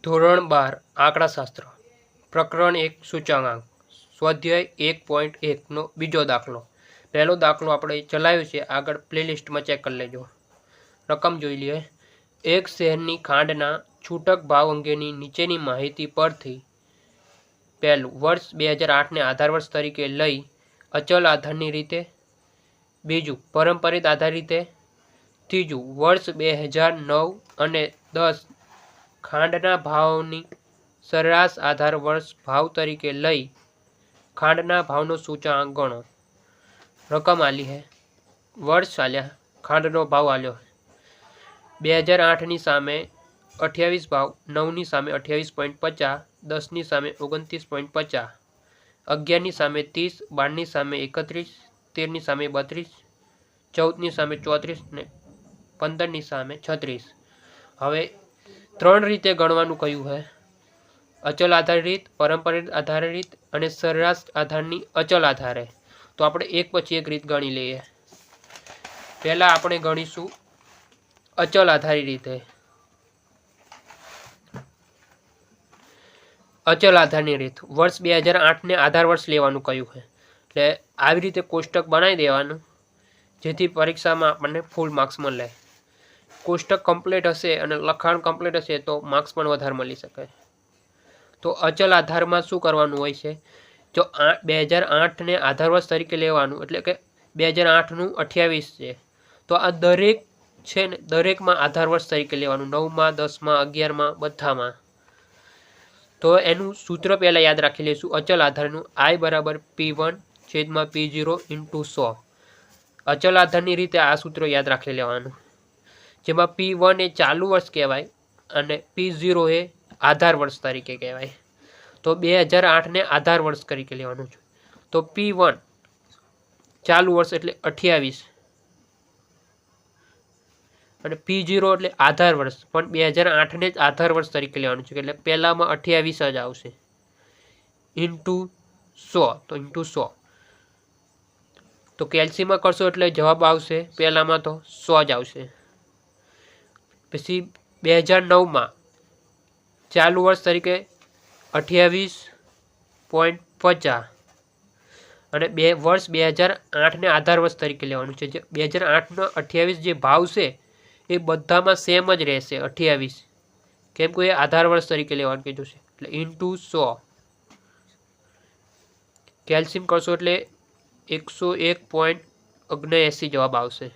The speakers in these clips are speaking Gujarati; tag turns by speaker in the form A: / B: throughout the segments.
A: ધોરણ 12 આંકડાશાસ્ત્ર પ્રકરણ 1 સૂચકાંક સ્વાધ્યાય 1.1 નો બીજો દાખલો। પહેલો દાખલો આપણે ચલાવ્યો છે, આગળ પ્લેલિસ્ટમાં ચેક કરી લેજો। રકમ જોઈ લઈએ। એક શહેરની ખાંડના છૂટક ભાવ અંગેની નીચેની માહિતી પરથી પહેલું વર્ષ 2008 ને આધાર વર્ષ તરીકે લઈ અચલ આધારની રીતે, બીજું પરંપરિત આધાર રીતે, ત્રીજું વર્ષ 2009 અને 10 ખાંડના ભાવની સરેરાશ આધાર વર્ષ ભાવ તરીકે લઈ ખાંડના ભાવનો સૂચકાંક ગણો। રકમ આલી है, વર્ષ આલ્યા, ખાંડનો ભાવ આલ્યો 2008 ની સામે 28 ભાવ, 9 ની સામે 28.50, 10 ની સામે 29.50, 11 ની સામે 30, 12 ની સામે 31, 13 ની સામે 32, 14 ની સામે 34 ને 15 ની સામે 36। હવે ત્રણ રીતે ગણવાનું કહ્યું है, અચલ આધાર રીત, પરંપરિત આધાર રીત અને સરેરાશ આધારની અચલ આધારે। તો આપણે એક પછી એક રીત ગણી લઈએ। પહેલા આપણે ગણીશું અચલ આધારી રીતે। અચલ આધારની રીત, વર્ષ 2008 ને આધાર વર્ષ લેવાનું કહ્યું છે, એટલે આવી રીતે કોષ્ટક બનાવી દેવાનું જેથી પરીક્ષામાં આપણને ફૂલ માર્ક્સ મળે। કોષ્ટક કમ્પ્લીટ હશે અને લખાણ કમ્પ્લીટ હશે તો માર્ક્સ પણ વધારે મળી શકે। તો અચલ આધારમાં શું કરવાનું હોય છે, જો 2008 ને આધાર વર્ષ તરીકે લેવાનું, એટલે કે 2008નું 28 છે, તો આ દરેક છે ને દરેકમાં આધાર વર્ષ તરીકે લેવાનું, 9માં, 10માં, 11માં બધામાં। તો એનું સૂત્ર પહેલાં યાદ રાખી લઈશું અચલ આધારનું, I બરાબર P1/P0 × 100। અચલ આધારની રીતે આ સૂત્ર યાદ રાખી લેવાનું, જેમાં P1 એ ચાલુ વર્ષ કહેવાય અને P0 એ આધાર વર્ષ તરીકે કહેવાય। તો 2008 ને આધાર વર્ષ તરીકે લેવાનું છે, તો P1 ચાલુ વર્ષ એટલે 28 અને P0 એટલે આધાર વર્ષ, પણ 2008 ને જ આધાર વર્ષ તરીકે લેવાનું છે, એટલે પહેલામાં 28 જ આવશે × 100, તો × 100। તો કેલ્સીમાં કરશો એટલે જવાબ આવશે પહેલામાં તો 100 જ આવશે। પછી 2009માં ચાલુ વર્ષ તરીકે 28.50 અને વર્ષ 2008 ને આધાર વર્ષ તરીકે લેવાનું છે, જે 2008નો 28 જે ભાવ છે એ બધામાં સેમ જ રહેશે 28, કેમ કે એ આધાર વર્ષ તરીકે લેવાનું કીધું છે, એટલે × 100। કેલ્શિયમ કરશો એટલે 101.79 જવાબ આવશે।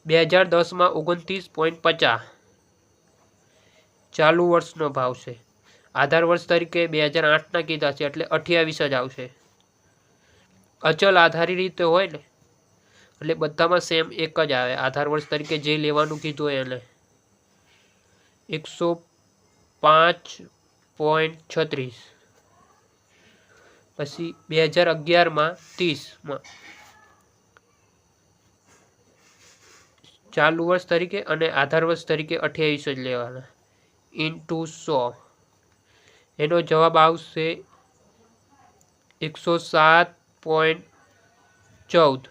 A: 2010માં 29.50 ચાલુ વર્ષનો ભાવ છે, આધાર વર્ષ તરીકે 2008ના કીધા છે એટલે 28 જ આવશે। અચલ આધારી રીતે હોય ને એટલે બધામાં સેમ એક જ આવે, આધાર વર્ષ તરીકે જે લેવાનું કીધું હોય એને 105.36। પછી 2011માં 30માં ચાલુ વર્ષ તરીકે અને આધાર વર્ષ તરીકે 28 જ લેવાના × 100, એનો જવાબ આવશે 107.14।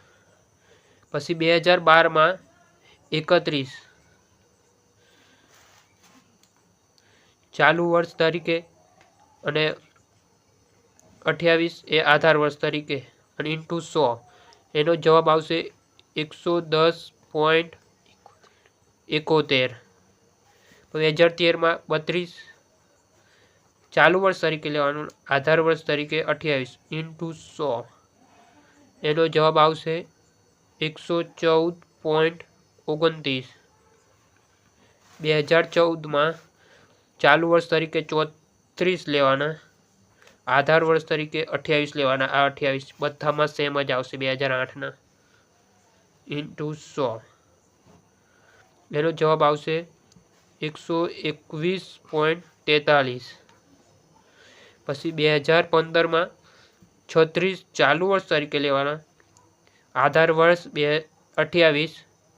A: પછી 2012માં 31 ચાલુ વર્ષ તરીકે અને 28 એ આધાર વર્ષ તરીકે અને × 100, એનો જવાબ આવશે 110.71। 2013માં 32 ચાલુ વર્ષ તરીકે લેવાનું, આધાર વર્ષ તરીકે 28 × 100, એનો જવાબ આવશે 114.29। 2014માં ચાલુ વર્ષ તરીકે 34 લેવાના, આધાર વર્ષ તરીકે 28 લેવાના, આ 28 બધામાં સેમ જ આવશે 2008ના × 100, એનો જવાબ આવશે 121.43। પછી 2015માં 36 ચાલુ વર્ષ તરીકે લેવાના, આધાર વર્ષ 28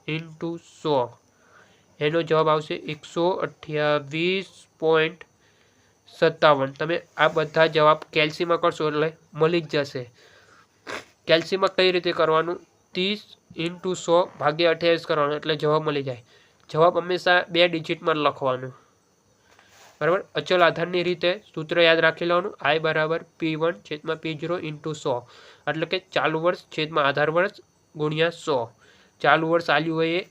A: × 100, એનો જવાબ આવશે 128.57। તમે આ બધા જવાબ કેલ્સીમાં કરશો એટલે મળી જ જશે। કેલ્સીમાં કઈ રીતે કરવાનું, 30 × 100 ભાગ્યા 28 કરવાનું એટલે જવાબ મળી જાય। જવાબ હંમેશા 2 ડિજિટમાં લખવાનું। બરાબર. અચલ આધારની રીતે સૂત્ર યાદ રાખી લેવાનું, I બરાબર P1 છેદમાં P0 ઇન્ટુ 100, એટલે કે ચાલુ વર્ષ છેદમાં આધાર વર્ષ ગુણ્યા 100. ચાલુ વર્ષ આલ્યું હોય એ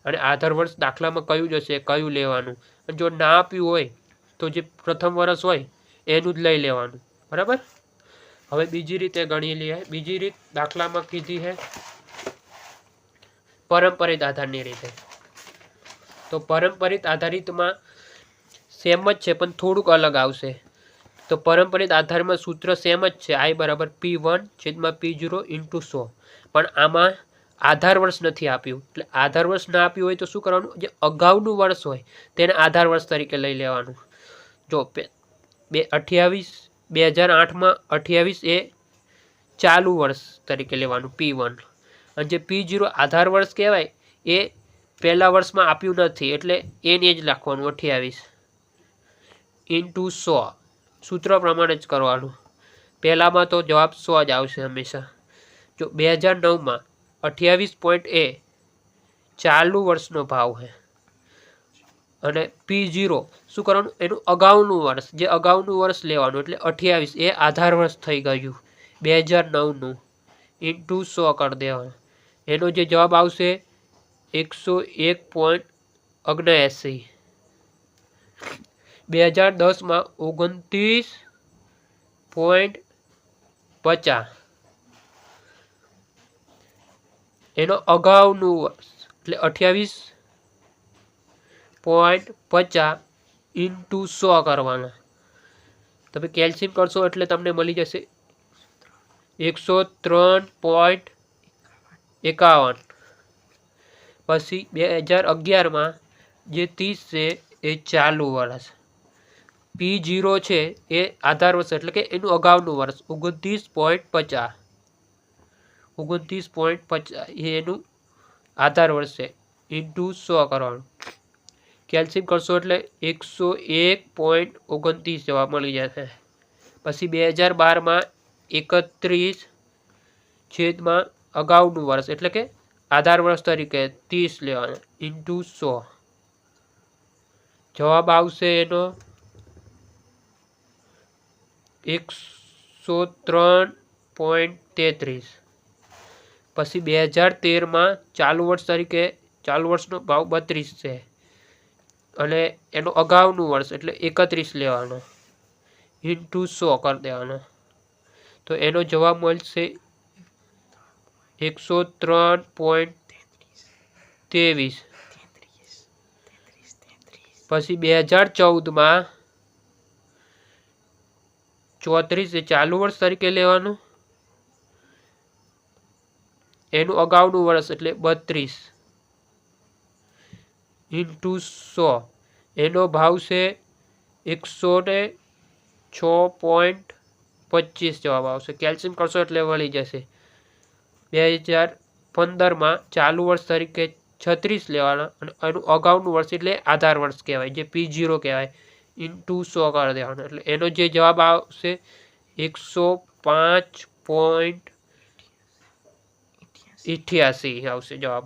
A: અને આધાર વર્ષ દાખલામાં કયું જશે કયું લેવાનું, અને જો ના આપ્યું હોય તો જે પ્રથમ વર્ષ હોય એનું જ લઈ લેવાનું. બરાબર. હવે બીજી રીતે ગણી લઈએ. બીજી રીત દાખલામાં કીધી છે પરંપરિત આધારની રીતે. તો પરંપરિત આધારિતમાં સેમ જ છે પણ થોડુંક અલગ આવશે. તો પરંપરિત આધારમાં સૂત્ર સેમ જ છે, I બરાબર P1 છેદમાં P0 ઇન્ટુ 100, પણ આમાં આધાર વર્ષ નથી આપ્યું. એટલે આધાર વર્ષ ના આપ્યું હોય તો શું કરવાનું, જે અગાઉનું વર્ષ હોય તેને આધાર વર્ષ તરીકે લઈ લેવાનું. જો 2008માં 28 એ ચાલુ વર્ષ તરીકે લેવાનું P1, અને જે P0 આધાર વર્ષ કહેવાય એ પહેલા વર્ષમાં આપ્યું નથી એટલે એને જ લખવાનું 28 ઇન્ટુ 100. સૂત્ર પ્રમાણે જ કરવાનું. પહેલામાં તો જવાબ 100 જ આવશે હંમેશા. જો 2009માં 28 એ ચાલુ વર્ષનો ભાવ છે અને P0 શું કરવાનું, એનું અગાઉનું વર્ષ, જે અગાઉનું વર્ષ લેવાનું, એટલે 28 એ આધાર વર્ષ થઈ ગયું 2009નું ઇન્ટુ 100 કરી દેવાનું. એનો જે જવાબ આવશે 101.79. 2010માં 29.50 એનો અગાઉનું વર્ષ, એટલે 28.50 ઇન્ટુ 100 કરવાના. તમે કેલ્શિયમ કરશો એટલે તમને મળી જશે 103.51. પછી 2011માં જે 30 છે એ ચાલુ વર્ષ, P0 છે એ આધાર વર્ષ એટલે કે એનું અગાઉનું વર્ષ 29.50. 29.50 એ એનું આધાર વર્ષ છે ઇન્ટુ 100 કરવાનું. કેલ્શિયમ કરશો એટલે 101.29 જવાબ મળી જશે. પછી 2012માં 31 છેદમાં અગાઉનું વર્ષ એટલે કે આધાર વર્ષ તરીકે 30 લેવાના ઇન્ટુ 100. જવાબ આવશે એનો 103.33. પછી 2013માં ચાલુ વર્ષ તરીકે ચાલુ વર્ષનો ભાવ 32 છે અને એનો અગાઉનું વર્ષ એટલે 31 લેવાનો ઇન્ટુ 100 કરી દેવાનો. તો એનો જવાબ મળશે 103.23. પછી 2014માં 34 એ ચાલુ વર્ષ તરીકે લેવાનું, એનું અગાઉનું વર્ષ એટલે 32 ઇન્ટુ 100. એનો ભાવ છે 106.25 જવાબ આવશે. કેલ્શિયમ કરશો એટલે વળી જશે. 2015માં ચાલુ વર્ષ તરીકે 36 લેવાના અને એનું અગાઉનું વર્ષ એટલે આધાર વર્ષ કહેવાય, જે P0 કહેવાય, ઇન્ટુ 100 કરી દેવાનો. એટલે એનો જે જવાબ આવશે 105.88 આવશે જવાબ.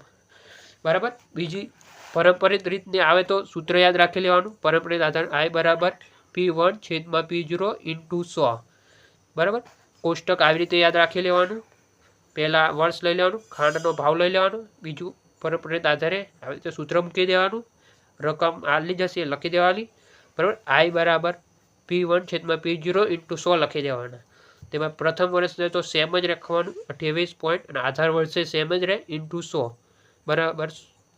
A: બરાબર. બીજી પરંપરિત રીતને આવે તો સૂત્ર યાદ રાખી લેવાનું. પરંપરિત આધાર I બરાબર P1 છેદમાં P0 ઇન્ટુ 100. બરાબર. કોષ્ટક આવી રીતે યાદ રાખી લેવાનું. પહેલા વર્ષ લઈ લેવાનું, ખાંડનો ભાવ લઈ લેવાનો, બીજું પરંપરિત આધારે આવી રીતે સૂત્ર મૂકી દેવાનું, રકમ આટલી જશે લખી દેવાની. બરાબર. I બરાબર P1 છેદમાં P0 ઇન્ટુ 100 લખી દેવાના. તેમાં પ્રથમ વર્ષ તો સેમ જ રાખવાનું 28 પોઈન્ટ અને આધાર વર્ષે સેમ જ રહે ઇન્ટુ 100. બરાબર.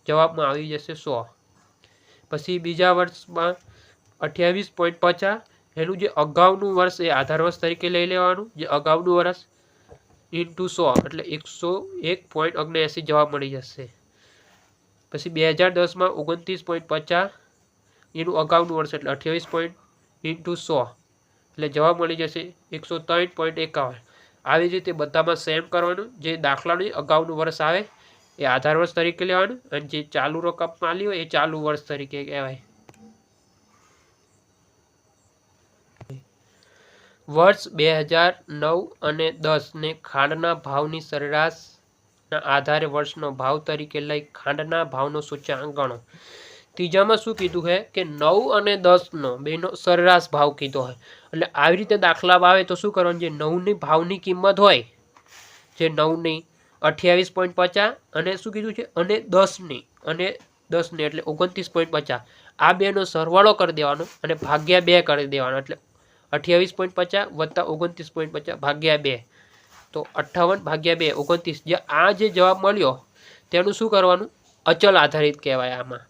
A: જવાબમાં આવી જશે 100. પછી બીજા વર્ષમાં 28.50 એનું જે અગાઉનું વર્ષ એ આધાર વર્ષ તરીકે લઈ લેવાનું, જે અગાઉનું વર્ષ ઇન્ટુ 100 એટલે 101.79 જવાબ મળી જશે. પછી 2010માં 29.50 એનું અગાઉનું વર્ષ એટલે 28 ઇન્ટુ 100 એટલે જવાબ મળી જશે 103.51. આવી રીતે બધામાં સેમ કરવાનું. જે દાખલાનું અગાઉનું વર્ષ આવે એ આધાર વર્ષ તરીકે લેવાનું અને જે ચાલુ રકમ માલી હોય એ ચાલુ વર્ષ તરીકે કહેવાય. વર્ષ 2009 અને 10 ને ખાંડના ભાવની સરેરાશના આધારે વર્ષનો ભાવ તરીકે લઈ ખાંડના ભાવનો સૂચકાંક ગણો. ત્રીજામાં શું કીધું છે કે 9 અને 10નો બેનો સરેરાશ ભાવ કીધો હોય. એટલે આવી રીતે દાખલામાં આવે તો શું કરવાનું, જે 9ની ભાવની કિંમત હોય, જે 9ની 28.50 અને શું કીધું છે અને 10ની એટલે 29.50, આ બેનો સરવાળો કરી દેવાનો અને ભાગ્યા 2 કરી દેવાનો. એટલે 28.50 વત્તા 29.50 ભાગ્યા 2, તો 58/2 29. જે આ જે જવાબ મળ્યો તેનું શું કરવાનું, અચલ આધારિત કહેવાય. આમાં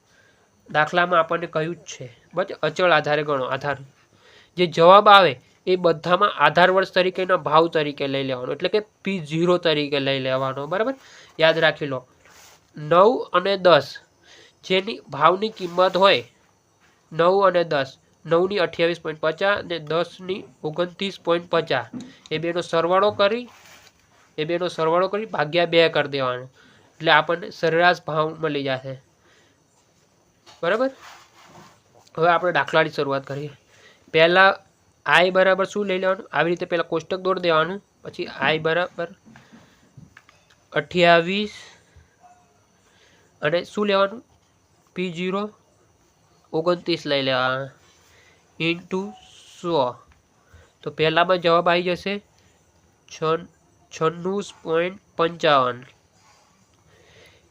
A: દાખલામાં આપણને કહ્યું જ છે બરાબર, અચળ આધારે ગણો. આધાર જે જવાબ આવે એ બધામાં આધાર વર્ષ તરીકેના ભાવ તરીકે લઈ લેવાનો, એટલે કે P0 તરીકે લઈ લેવાનો. બરાબર, યાદ રાખી લો. 9 અને 10 જેની ભાવની કિંમત હોય, 9 અને 10, 9ની 28.50 અને 10ની 29.50, એ બેનો સરવાળો કરી ભાગ્યા 2 કરી દેવાનો. એટલે આપણને સરેરાશ ભાવ મળી જશે. બરાબર, હવે આપણે દાખલાની શરૂઆત કરીએ. પહેલા I બરાબર શું લઈ લેવાનું, આવી રીતે પહેલા કોષ્ટક દોડી દેવાનું. પછી I બરાબર 28 અને શું લેવાનું, P0 29 લઈ લેવાના ઇન્ટુ 100. તો પહેલામાં જવાબ આવી જશે 96.55.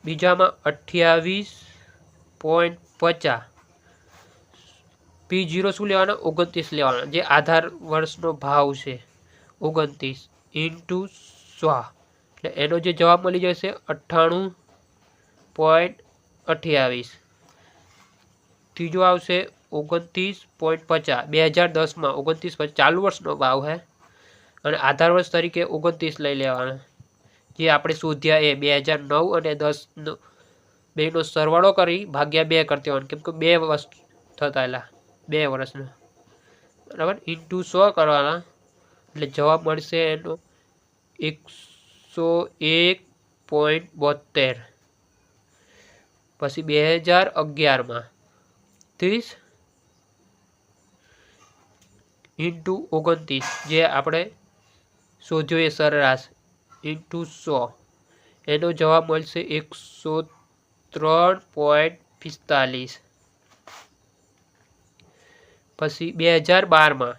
A: બીજામાં 28.50. P0 શું લેવાના, 29 લેવાના, જે આધાર વર્ષનો ભાવ છે 29 ઇન્ટુ 100. એટલે એનો જે જવાબ મળી જશે 98.28. ત્રીજો આવશે 29.50. 2010માં 29 ચાલુ વર્ષનો ભાવ છે અને આધાર વર્ષ તરીકે 29 લઈ લેવાના, જે આપણે શોધ્યા એ 2009 અને 10 બેનો સરવાળો કરી ભાગ્યા 2 કરી દેવાનું, કેમ કે 2 વર્ષ થતા એલા 2 વર્ષનો. બરાબર, ઇન્ટુ 100 કરવાના. એટલે જવાબ મળશે એનો 101.72. પછી 2011માં 30 ઇન્ટુ 29, જે આપણે શોધ્યો એ સરેરાશ, ઇન્ટુ 100, એનો જવાબ મળશે 103.45. પછી 2012માં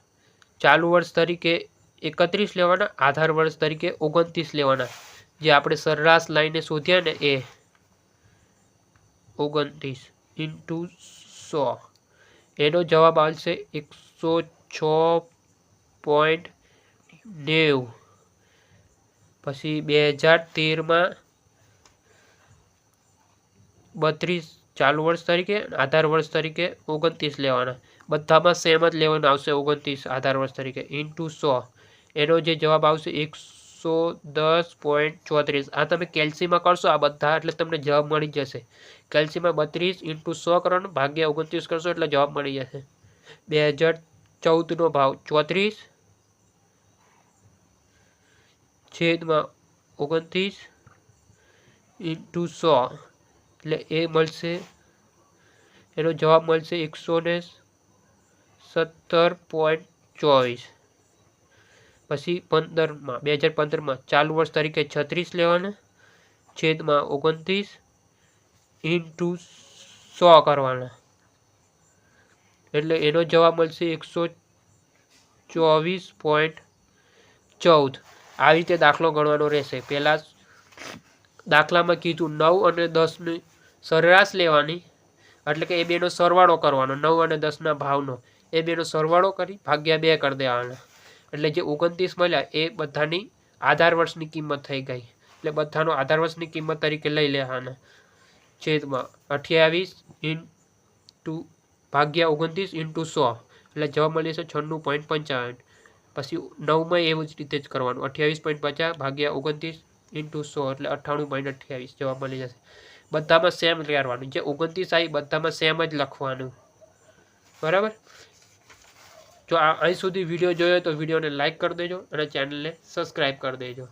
A: ચાલુ વર્ષ તરીકે 31 લેવાના, આધાર વર્ષ તરીકે 29 લેવાના, જે આપણે સરેરાશ લાઈને શોધ્યા ને એ 29 ઇન્ટુ 100, એનો જવાબ આવશે 106.90. પછી 2013માં 32 ચાલુ વર્ષ તરીકે, આધાર વર્ષ તરીકે 29 લેવાના, બધામાં સેમ જ લેવાનું આવશે 29 આધાર વર્ષ તરીકે ઇન્ટુ 100, એનો જે જવાબ આવશે 110.34. આ તમે કેલ્સીમાં કરશો આ બધા, એટલે તમને જવાબ મળી જશે. કેલ્સીમાં 32 ઇન્ટુ 100 કરવાનું, ભાગ્યા 29 કરશો એટલે જવાબ મળી જશે. 2014નો ભાવ 34 છેદમાં 29 ઇન્ટુ 100, એટલે એ મળશે, એનો જવાબ મળશે 117.24. પછી 2015માં ચાલુ વર્ષ તરીકે 36 લેવાના, છેદમાં 29 ઇન્ટુ 100 કરવાના, એટલે એનો જવાબ મળશે 124.14. આવી રીતે દાખલો ગણવાનો રહેશે. પહેલા દાખલામાં કીધું 9 અને 10ની સરેરાશ લેવાની, એટલે કે એ બેનો સરવાળો કરવાનો, 9 અને 10ના ભાવનો એ બેનો સરવાળો કરી ભાગ્યા 2 કરી દેવાના. એટલે જે 29 મળ્યા એ બધાની આધાર વર્ષની કિંમત થઈ ગઈ, એટલે બધાનો આધાર વર્ષની કિંમત તરીકે લઈ લેવાના, છેદમાં 28 ઇન્ટુ ભાગ્યા 29 ઇન્ટુ 100, એટલે જવાબ મળી જશે 96.55. પછી 9માં એવું જ રીતે જ કરવાનું, 28.50 ભાગ્યા 29 ઇન્ટુ 100, એટલે 98.28 જવાબ મળી જશે. બધામાં સેમ કરવાનું, જે 29 આવી બધામાં સેમ જ લખવાનું. બરાબર, જો અહીં સુધી વિડીયો જોયો તો વિડીયોને લાઇક કરી દેજો અને ચેનલને સબસ્ક્રાઈબ કરી દેજો.